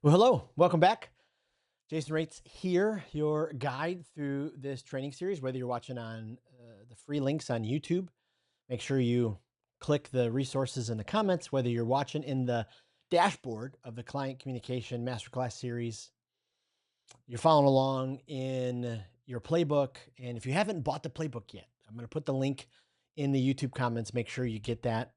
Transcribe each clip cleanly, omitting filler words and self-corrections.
Well, hello, welcome back. Jason Rates here, your guide through this training series. Whether you're watching on the free links on YouTube, make sure you click the resources in the comments. Whether you're watching in the dashboard of the Client Communication Masterclass series, you're following along in your playbook. And if you haven't bought the playbook yet, I'm going to put the link in the YouTube comments. Make sure you get that.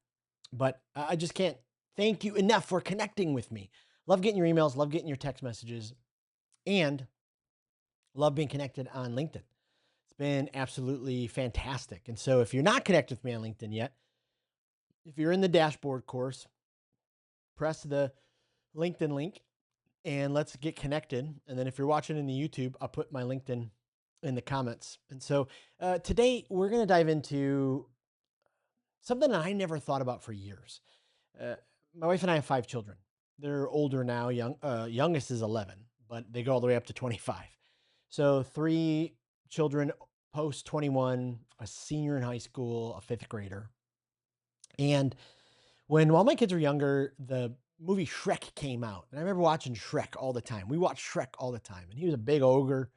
But I just can't thank you enough for connecting with me. Love getting your emails, love getting your text messages, and love being connected on LinkedIn. It's been absolutely fantastic. And so if you're not connected with me on LinkedIn yet, if you're in the dashboard course, press the LinkedIn link and let's get connected. And then if you're watching in the YouTube, I'll put my LinkedIn in the comments. And so today we're going to dive into something that I never thought about for years. Uh, my wife and I have 5 children. They're older now. Youngest is 11, but they go all the way up to 25. So 3 children post 21, a senior in high school, a fifth grader. And while my kids were younger, the movie Shrek came out. And I remember watching Shrek all the time. We watched Shrek all the time. And he was a big ogre.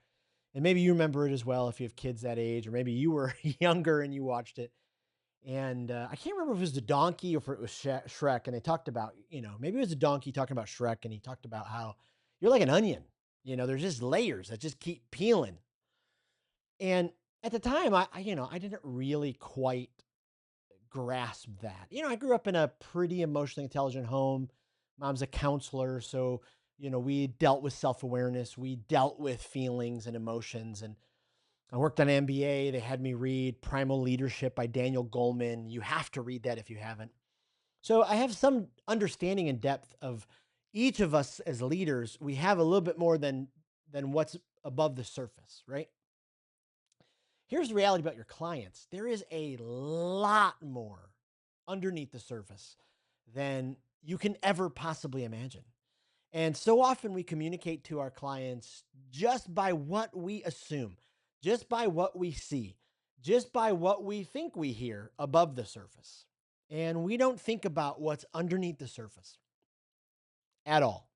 And maybe you remember it as well if you have kids that age, or maybe you were younger and you watched it. And I can't remember if it was the donkey or if it was Shrek. And they talked about, maybe it was the donkey talking about Shrek. And he talked about how you're like an onion. There's just layers that just keep peeling. And at the time, I didn't really quite grasp that. I grew up in a pretty emotionally intelligent home. Mom's a counselor. So, we dealt with self awareness, we dealt with feelings and emotions. And I worked on MBA. They had me read Primal Leadership by Daniel Goleman. You have to read that if you haven't. So I have some understanding and depth of each of us as leaders. We have a little bit more than what's above the surface, right? Here's the reality about your clients. There is a lot more underneath the surface than you can ever possibly imagine. And so often we communicate to our clients just by what we assume, just by what we see, just by what we think we hear above the surface. And we don't think about what's underneath the surface at all.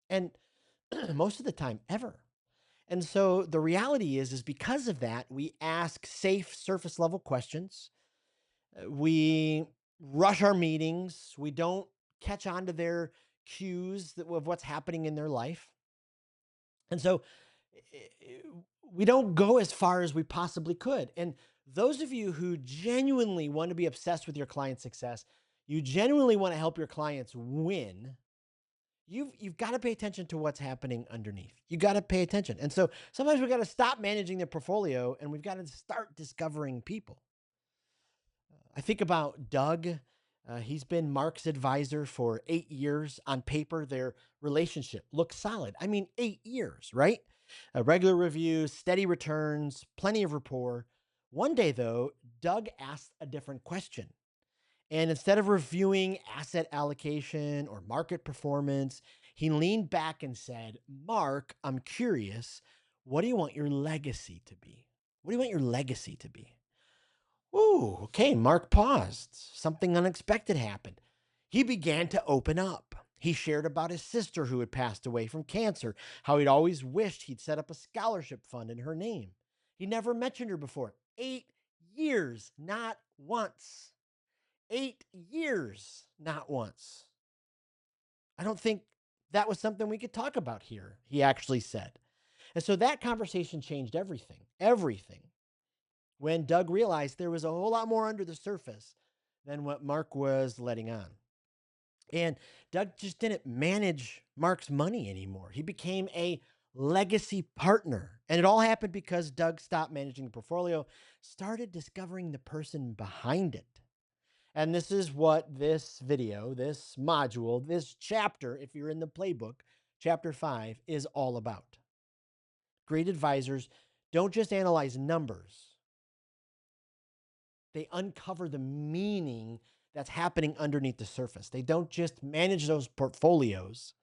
And most of the time, ever. And so the reality is because of that, we ask safe surface level questions. We rush our meetings. We don't catch on to their cues of what's happening in their life. And so eh, we don't go as far as we possibly could. And those of you who genuinely want to be obsessed with your client success, you genuinely want to help your clients win, you've got to pay attention to what's happening underneath. You got to pay attention. And so sometimes we got to stop managing their portfolio and we've got to start discovering people. I think about Doug. He's been Mark's advisor for 8 years. On paper, their relationship looks solid. I mean, 8 years, right? Regular reviews, steady returns, plenty of rapport. One day, though, Doug asked a different question. And instead of reviewing asset allocation or market performance, he leaned back and said, Mark, I'm curious, what do you want your legacy to be? What do you want your legacy to be? Ooh, okay. Mark paused. Something unexpected happened. He began to open up. He shared about his sister who had passed away from cancer, how he'd always wished he'd set up a scholarship fund in her name. He never mentioned her before. 8 years, not once. 8 years, not once. I don't think that was something we could talk about here, he actually said. And so that conversation changed everything, everything, when Doug realized there was a whole lot more under the surface than what Mark was letting on. And Doug just didn't manage Mark's money anymore. He became a legacy partner. And it all happened because Doug stopped managing the portfolio, started discovering the person behind it. And this is what this video, this module, this chapter, if you're in the playbook, chapter 5, is all about. Great advisors don't just analyze numbers, they uncover the meaning that's happening underneath the surface. They don't just manage those portfolios,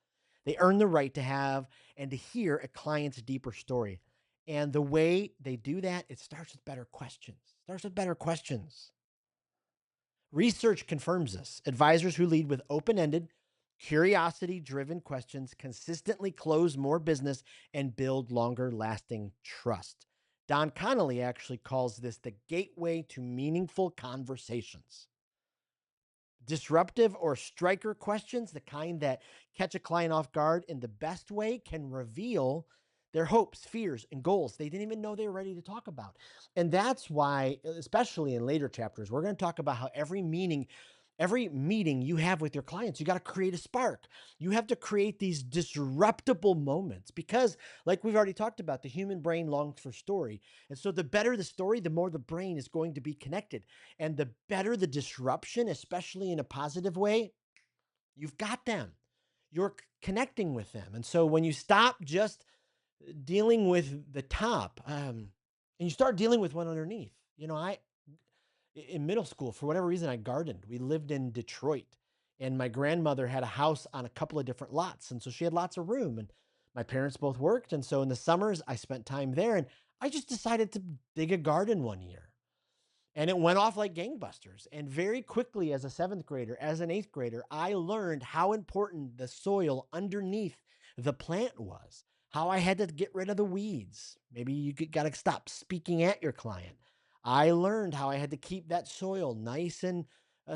they earn the right to have and to hear a client's deeper story. And the way they do that, it starts with better questions. Starts with better questions. Research confirms this. Advisors who lead with open ended, Curiosity-driven questions consistently close more business and build longer-lasting trust. Don Connolly actually calls this the gateway to meaningful conversations. Disruptive or striker questions, the kind that catch a client off guard in the best way, can reveal their hopes, fears, and goals they didn't even know they were ready to talk about. And that's why, especially in later chapters, we're going to talk about how every meeting you have with your clients, you got to create a spark. You have to create these disruptible moments because, like we've already talked about, the human brain longs for story. And so, the better the story, the more the brain is going to be connected. And the better the disruption, especially in a positive way, you've got them. You're connecting with them. And so, when you stop just dealing with the top and you start dealing with one underneath, in middle school, for whatever reason, I gardened. We lived in Detroit, and my grandmother had a house on a couple of different lots. And so she had lots of room, and my parents both worked. And so in the summers, I spent time there, and I just decided to dig a garden one year. And it went off like gangbusters. And very quickly, as a seventh grader, as an eighth grader, I learned how important the soil underneath the plant was, how I had to get rid of the weeds. Maybe you got to stop speaking at your client. I learned how I had to keep that soil nice and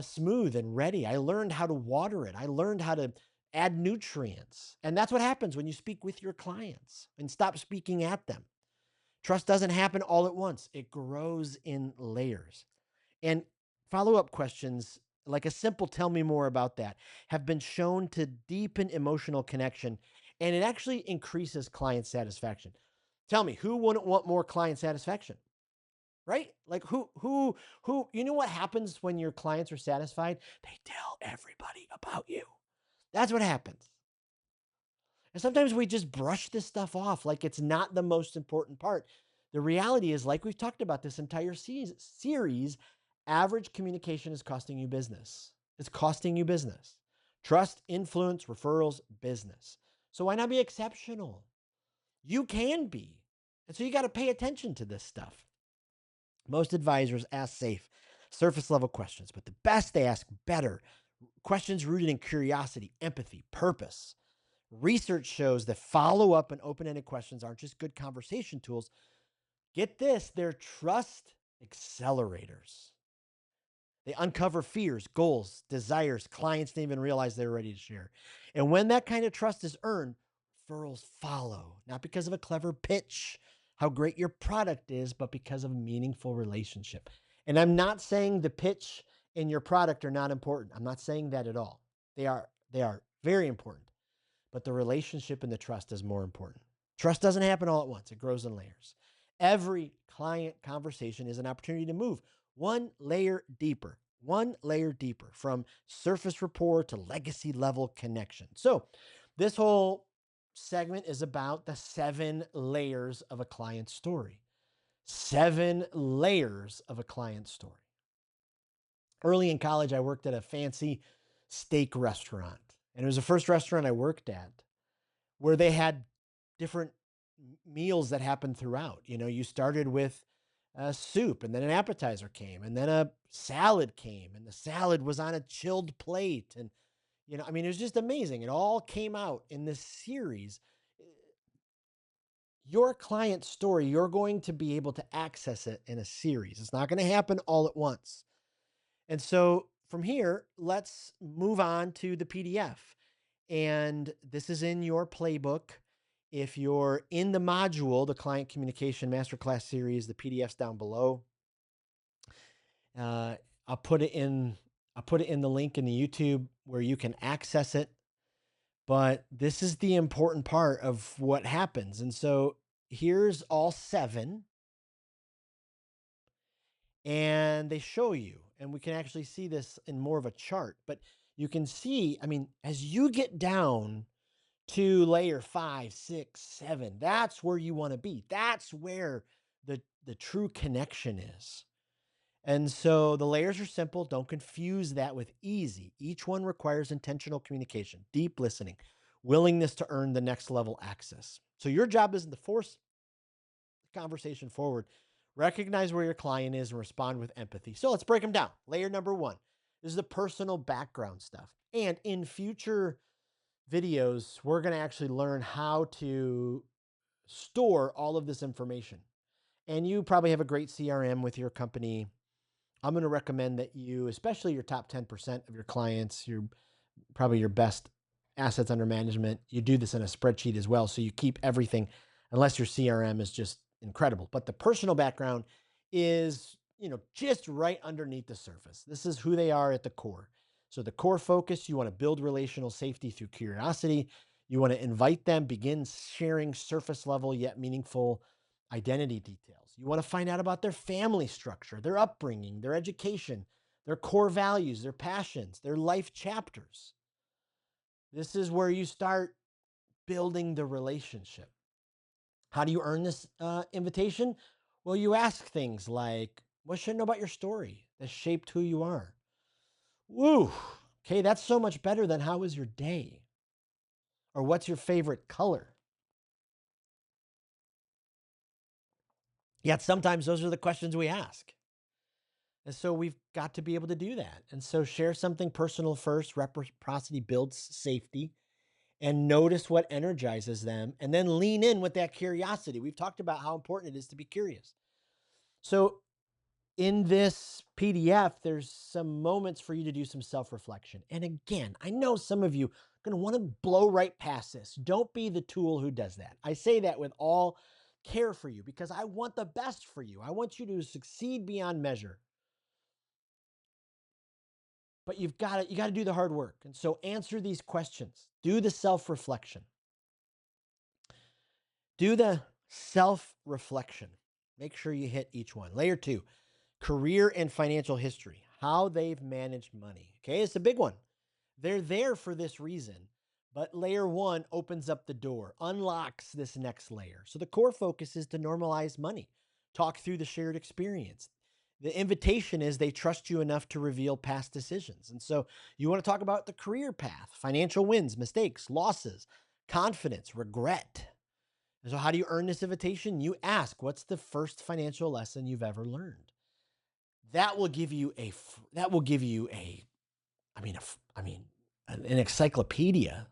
smooth and ready. I learned how to water it. I learned how to add nutrients. And that's what happens when you speak with your clients and stop speaking at them. Trust doesn't happen all at once, it grows in layers. And follow up questions, like a simple tell me more about that, have been shown to deepen emotional connection, and it actually increases client satisfaction. Tell me, who wouldn't want more client satisfaction? Right? Like you know what happens when your clients are satisfied? They tell everybody about you. That's what happens. And sometimes we just brush this stuff off like it's not the most important part. The reality is, like we've talked about this entire series, average communication is costing you business. It's costing you business. Trust, influence, referrals, business. So why not be exceptional? You can be. And so you got to pay attention to this stuff. Most advisors ask safe, surface level questions, but the best they ask better. Questions rooted in curiosity, empathy, purpose. Research shows that follow up and open ended questions aren't just good conversation tools. Get this, they're trust accelerators. They uncover fears, goals, desires clients didn't even realize they were ready to share. And when that kind of trust is earned, referrals follow, not because of a clever pitch, how great your product is, but because of a meaningful relationship. And I'm not saying the pitch and your product are not important. I'm not saying that at all. They are very important. But the relationship and the trust is more important. Trust doesn't happen all at once, it grows in layers. Every client conversation is an opportunity to move one layer deeper from surface rapport to legacy level connection. So, this whole segment is about the 7 layers of a client story. 7 layers of a client story. Early in college, I worked at a fancy steak restaurant, and it was the first restaurant I worked at where they had different meals that happened throughout. You started with a soup, and then an appetizer came, and then a salad came, and the salad was on a chilled plate. And, it was just amazing. It all came out in this series. Your client story, you're going to be able to access it in a series. It's not going to happen all at once. And so from here, let's move on to the PDF. And this is in your playbook. If you're in the module, the Client Communication Masterclass series, the PDF's down below. Uh, I'll put it in. I'll put it in the link in the YouTube where you can access it. But this is the important part of what happens. And so here's all 7, and they show you, and we can actually see this in more of a chart. But you can see, as you get down to layer 5, 6, 7. That's where you want to be. That's where the true connection is. And so the layers are simple. Don't confuse that with easy. Each one requires intentional communication, deep listening, willingness to earn the next level access. So your job isn't to force the conversation forward. Recognize where your client is and respond with empathy. So let's break them down. Layer number 1 is the personal background stuff. And in future videos, we're going to actually learn how to store all of this information. And you probably have a great CRM with your company. I'm going to recommend that you, especially your top 10% of your clients, probably your best assets under management, you do this in a spreadsheet as well. So you keep everything, unless your CRM is just incredible. But the personal background is, just right underneath the surface. This is who they are at the core. So the core focus, you want to build relational safety through curiosity. You want to invite them, begin sharing surface level yet meaningful identity details. You want to find out about their family structure, their upbringing, their education, their core values, their passions, their life chapters. This is where you start building the relationship. How do you earn this invitation? Well, you ask things like, what should I know about your story that shaped who you are? Woo. Okay, that's so much better than how was your day? Or what's your favorite color? Yet sometimes those are the questions we ask. And so we've got to be able to do that. And so share something personal first. Reciprocity builds safety, and notice what energizes them, and then lean in with that curiosity. We've talked about how important it is to be curious. So in this PDF, there's some moments for you to do some self-reflection. And again, I know some of you are going to want to blow right past this. Don't be the tool who does that. I say that with all care for you because I want the best for you. I want you to succeed beyond measure. But you got to do the hard work. And so answer these questions. Do the self-reflection. Do the self-reflection. Make sure you hit each one. Layer 2, career and financial history, how they've managed money. Okay, it's a big one. They're there for this reason, but layer 1 opens up the door, unlocks this next layer. So the core focus is to normalize money, talk through the shared experience. The invitation is they trust you enough to reveal past decisions. And so you want to talk about the career path, financial wins, mistakes, losses, confidence, regret. And so how do you earn this invitation? You ask, what's the first financial lesson you've ever learned? That will give you an encyclopedia.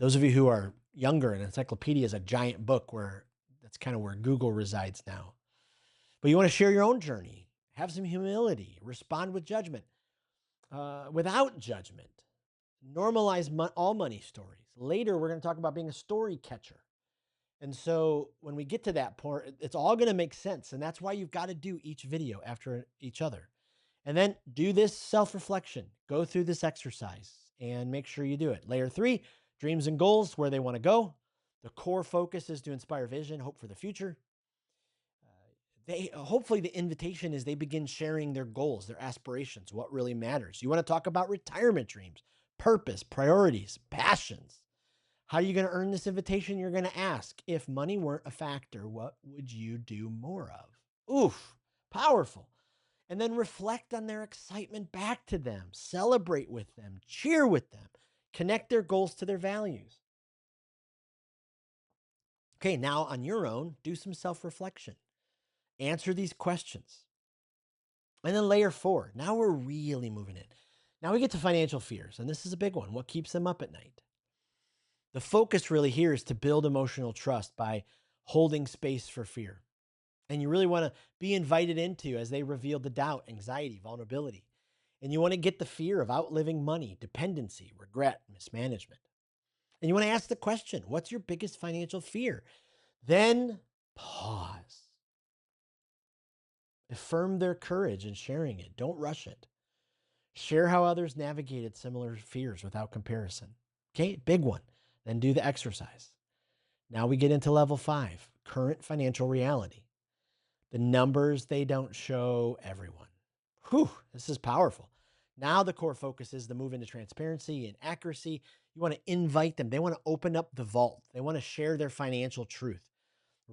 Those of you who are younger, an encyclopedia is a giant book where that's kind of where Google resides now. But you want to share your own journey, have some humility, respond with judgment, without judgment, normalize all money stories. Later, we're going to talk about being a story catcher. And so when we get to that point, it's all going to make sense. And that's why you've got to do each video after each other. And then do this self-reflection. Go through this exercise and make sure you do it. Layer 3, dreams and goals, where they want to go. The core focus is to inspire vision, hope for the future. They hopefully the invitation is they begin sharing their goals, their aspirations, what really matters. You want to talk about retirement dreams, purpose, priorities, passions. How are you going to earn this invitation? You're going to ask, if money weren't a factor, what would you do more of? Oof, powerful. And then reflect on their excitement back to them, celebrate with them, cheer with them, connect their goals to their values. Okay, now on your own, do some self reflection, answer these questions. And then layer 4, now we're really moving in. Now we get to financial fears, and this is a big one. What keeps them up at night? The focus really here is to build emotional trust by holding space for fear. And you really want to be invited into as they reveal the doubt, anxiety, vulnerability. And you want to get the fear of outliving money, dependency, regret, mismanagement. And you want to ask the question, what's your biggest financial fear? Then pause. Affirm their courage in sharing it. Don't rush it. Share how others navigated similar fears without comparison. Okay, big one. Then do the exercise. Now we get into level 5, current financial reality. The numbers, they don't show everyone. Whew, this is powerful. Now the core focus is to move into transparency and accuracy. You want to invite them. They want to open up the vault. They want to share their financial truth.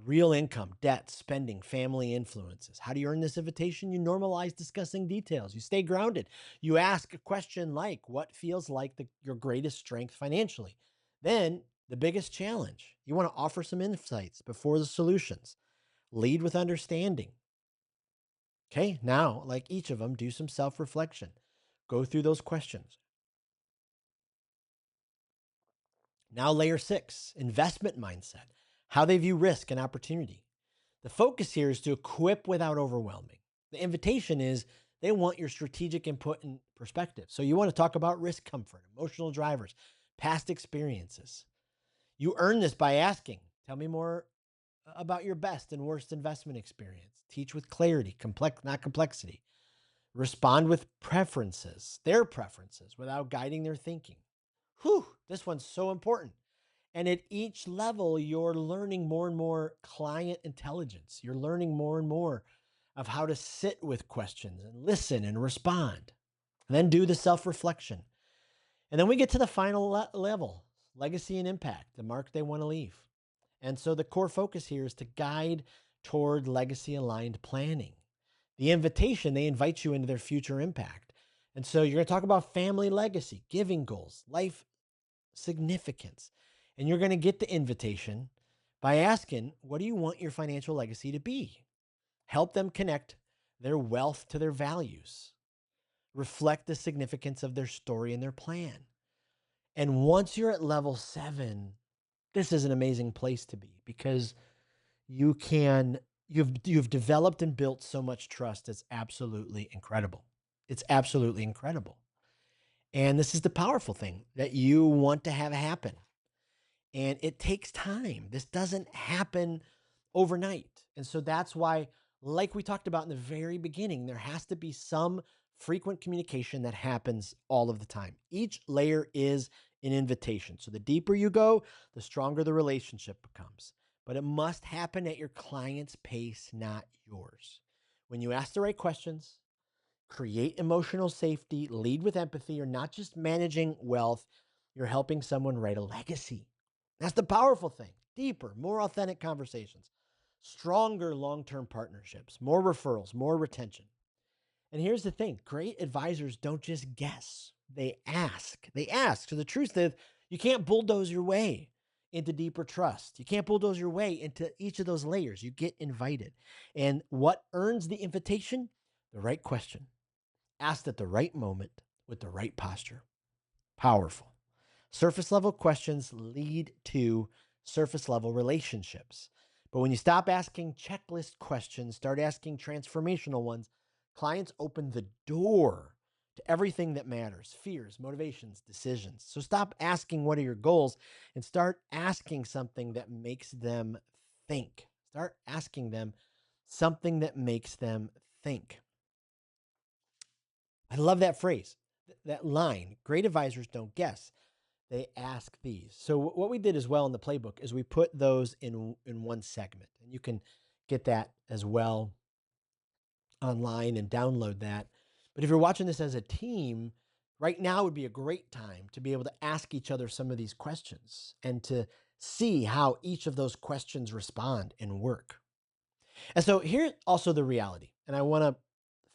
Real income, debt, spending, family influences. How do you earn this invitation? You normalize discussing details. You stay grounded. You ask a question like, what feels like your greatest strength financially? Then the biggest challenge. You want to offer some insights before the solutions. Lead with understanding. Okay, now, like each of them, do some self reflection. Go through those questions. Now, layer 6, investment mindset, how they view risk and opportunity. The focus here is to equip without overwhelming. The invitation is they want your strategic input and perspective. So you want to talk about risk comfort, emotional drivers, past experiences. You earn this by asking, tell me more about your best and worst investment experience. Teach with clarity, not complexity. Respond with preferences, their preferences, without guiding their thinking. Whew, this one's so important. And at each level, you're learning more and more client intelligence. You're learning more and more of how to sit with questions and listen and respond. And then do the self reflection. And then we get to the final level, legacy and impact, the mark they want to leave. And so the core focus here is to guide toward legacy aligned planning. The invitation, they invite you into their future impact. And so you're going to talk about family legacy, giving goals, life significance. And you're going to get the invitation by asking, what do you want your financial legacy to be? Help them connect their wealth to their values, reflect the significance of their story and their plan. And once you're at level 7, this is an amazing place to be because you've developed and built so much trust. It's absolutely incredible. It's absolutely incredible. And this is the powerful thing that you want to have happen. And it takes time. This doesn't happen overnight. And so that's why, like we talked about in the very beginning, there has to be some frequent communication that happens all of the time. Each layer is an invitation. So the deeper you go, the stronger the relationship becomes. But it must happen at your client's pace, not yours. When you ask the right questions, create emotional safety, lead with empathy, you're not just managing wealth, you're helping someone write a legacy. That's the powerful thing. Deeper, more authentic conversations, stronger long term partnerships, more referrals, more retention. And here's the thing, great advisors don't just guess, they ask. They ask. So the truth is, you can't bulldoze your way into deeper trust. You can't bulldoze your way into each of those layers. You get invited. And what earns the invitation? The right question, asked at the right moment with the right posture. Powerful. Surface level questions lead to surface level relationships. But when you stop asking checklist questions, start asking transformational ones, clients open the door to everything that matters: fears, motivations, decisions. So stop asking, what are your goals? And start asking something that makes them think. Start asking them something that makes them think. I love that phrase, that line. Great advisors don't guess, they ask these. So what we did as well in the playbook is we put those in one segment, and you can get that as well online and download that. But if you're watching this as a team, right now would be a great time to be able to ask each other some of these questions and to see how each of those questions respond and work. And so here's also the reality, and I want to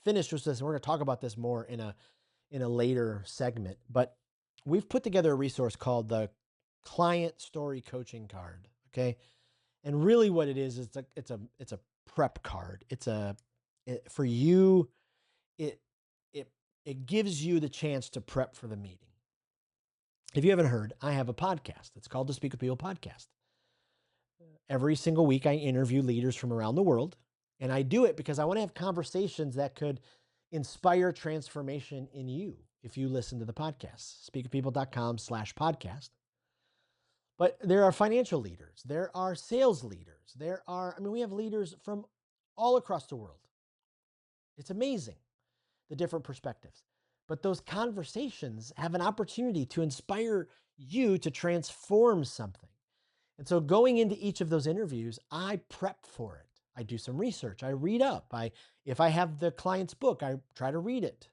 finish with this, and we're going to talk about this more in a later segment, but we've put together a resource called the Client Story Coaching Card. Okay. And really what it is it's a prep card. For you, it, it, it gives you the chance to prep for the meeting. If you haven't heard, I have a podcast. It's called the Speak with People podcast. Every single week, I interview leaders from around the world. And I do it because I want to have conversations that could inspire transformation in you if you listen to the podcast, speakofpeople.com/podcast. But there are financial leaders, there are sales leaders, we have leaders from all across the world. It's amazing, the different perspectives. But those conversations have an opportunity to inspire you to transform something. And so going into each of those interviews, I prep for it. I do some research. I read up. If I have the client's book, I try to read it.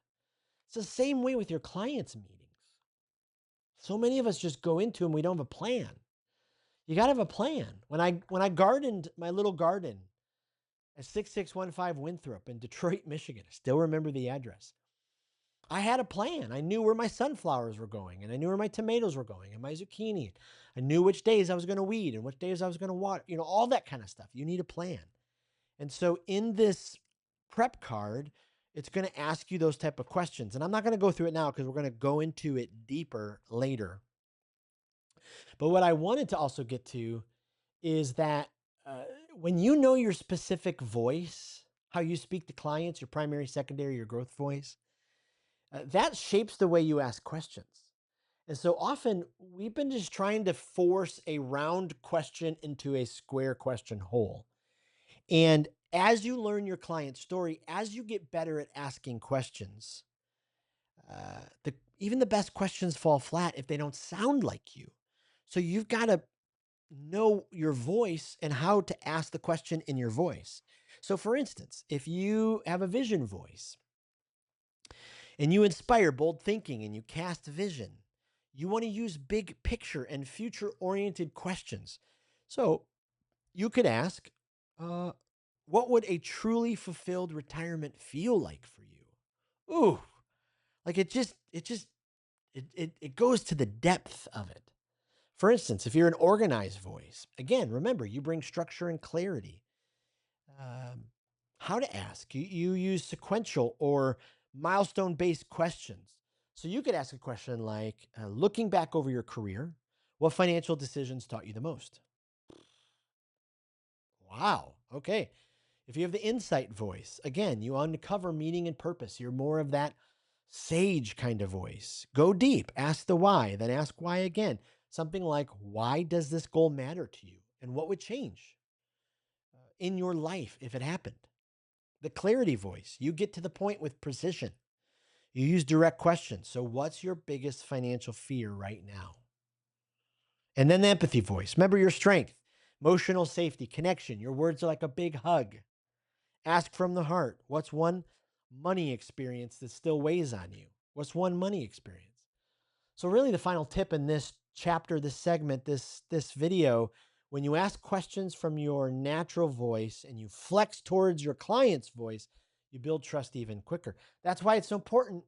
It's the same way with your clients' meetings. So many of us just go into them, we don't have a plan. You got to have a plan. When I gardened my little garden at 6615 Winthrop in Detroit, Michigan, I still remember the address. I had a plan. I knew where my sunflowers were going, and I knew where my tomatoes were going, and my zucchini. I knew which days I was going to weed and which days I was going to water, all that kind of stuff. You need a plan. And so in this prep card, it's going to ask you those type of questions. And I'm not going to go through it now because we're going to go into it deeper later. But what I wanted to also get to is that when you know your specific voice, how you speak to clients, your primary, secondary, your growth voice, that shapes the way you ask questions. And so often we've been just trying to force a round question into a square question hole. And as you learn your client's story, as you get better at asking questions, even the best questions fall flat if they don't sound like you. So you've got to know your voice and how to ask the question in your voice. So, for instance, if you have a vision voice and you inspire bold thinking and you cast vision, you want to use big picture and future oriented questions. So, you could ask, uh, what would a truly fulfilled retirement feel like for you? Ooh, like it goes to the depth of it. For instance, if you're an organized voice, again, remember you bring structure and clarity. Um, how to ask? You use sequential or milestone based questions. So you could ask a question like, looking back over your career, what financial decisions taught you the most? Wow. Okay. If you have the insight voice, again, you uncover meaning and purpose. You're more of that sage kind of voice. Go deep, ask the why, then ask why again. Something like, why does this goal matter to you? And what would change in your life if it happened? The clarity voice, you get to the point with precision. You use direct questions. So, what's your biggest financial fear right now? And then the empathy voice. Remember your strength, emotional safety, connection. Your words are like a big hug. Ask from the heart. What's one money experience that still weighs on you? What's one money experience? So really the final tip in this chapter, this segment, this video, when you ask questions from your natural voice and you flex towards your client's voice, you build trust even quicker. That's why it's so important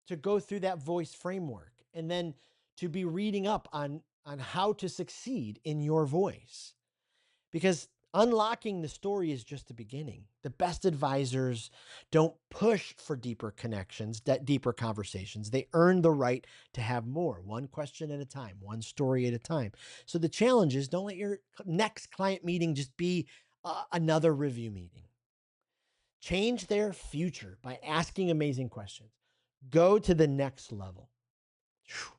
to go through that voice framework and then to be reading up on how to succeed in your voice. Because unlocking the story is just the beginning. The best advisors don't push for deeper connections, deeper conversations. They earn the right to have more, one question at a time, one story at a time. So the challenge is don't let your next client meeting just be another review meeting. Change their future by asking amazing questions. Go to the next level. Whew,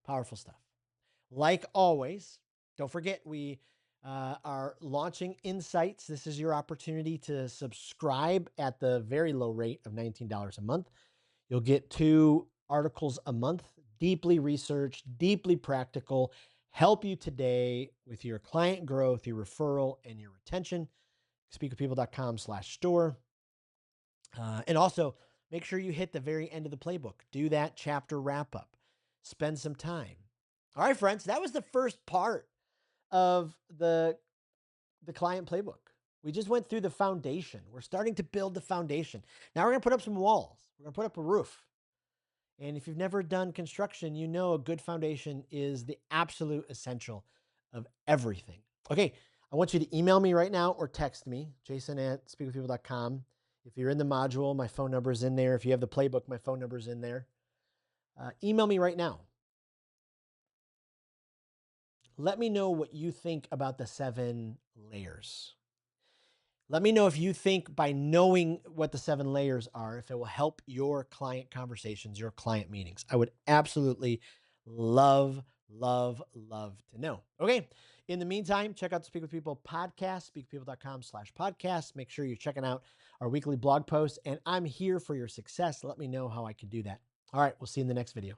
powerful stuff. Like always, don't forget we are launching Insights. This is your opportunity to subscribe at the very low rate of $19 a month. You'll get 2 articles a month, deeply researched, deeply practical, help you today with your client growth, your referral, and your retention. Speakofpeople.com/store. And also, make sure you hit the very end of the playbook. Do that chapter wrap up. Spend some time. All right, friends, that was the first part of the client playbook. We just went through the foundation. We're starting to build the foundation. Now we're going to put up some walls. We're going to put up a roof. And if you've never done construction, you know a good foundation is the absolute essential of everything. Okay, I want you to email me right now or text me, jason@speakofpeople.com. If you're in the module, my phone number is in there. If you have the playbook, my phone number is in there. Email me right now. Let me know what you think about the 7 layers. Let me know if you think by knowing what the 7 layers are, if it will help your client conversations, your client meetings. I would absolutely love, love, love to know. Okay. In the meantime, check out the Speak with People podcast, speakpeople.com/podcast. Make sure you're checking out our weekly blog posts, and I'm here for your success. Let me know how I can do that. All right. We'll see you in the next video.